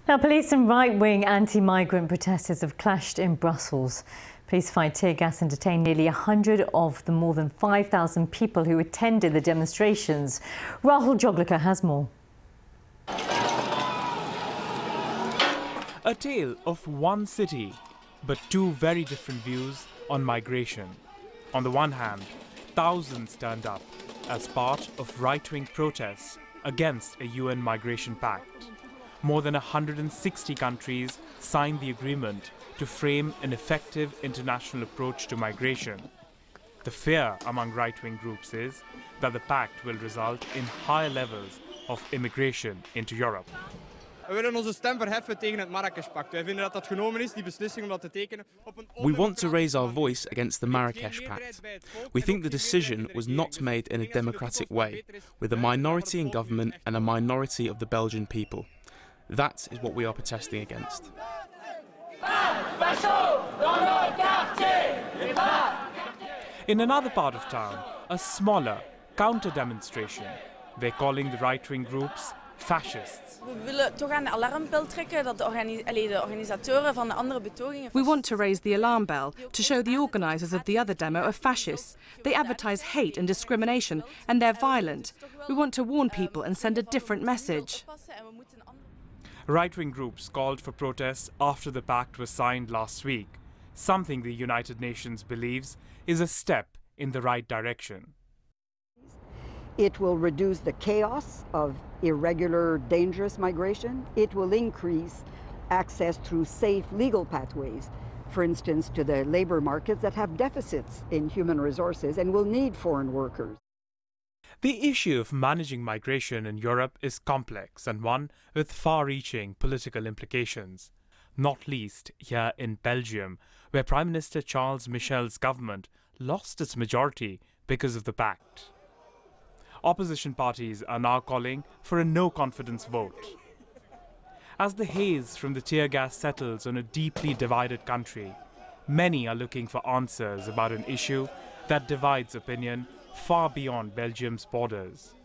Now, police and right-wing anti-migrant protesters have clashed in Brussels. Police fired tear gas and detained nearly 100 of the more than 5,000 people who attended the demonstrations. Rahul Joglekar has more. A tale of one city, but two very different views on migration. On the one hand, thousands turned up as part of right-wing protests against a UN migration pact. More than 160 countries signed the agreement to frame an effective international approach to migration. The fear among right-wing groups is that the pact will result in higher levels of immigration into Europe. We willen onze stem verheffen tegen het Marrakesh-pact. Wij vinden dat dat genomen is, die beslissing om dat te tekenen. We want to raise our voice against the Marrakesh Pact. We think the decision was not made in a democratic way, with a minority in government and a minority of the Belgian people. That is what we are protesting against. In another part of town, a smaller counter-demonstration. They're calling the right-wing groups fascists. We want to raise the alarm bell to show the organisers of the other demo are fascists. They advertise hate and discrimination and they're violent. We want to warn people and send a different message. Right-wing groups called for protests after the pact was signed last week, something the United Nations believes is a step in the right direction. It will reduce the chaos of irregular, dangerous migration. It will increase access through safe legal pathways, for instance, to the labour markets that have deficits in human resources and will need foreign workers. The issue of managing migration in Europe is complex and one with far-reaching political implications, not least here in Belgium, where Prime Minister Charles Michel's government lost its majority because of the pact. Opposition parties are now calling for a no-confidence vote. As the haze from the tear gas settles on a deeply divided country, many are looking for answers about an issue that divides opinion far beyond Belgium's borders.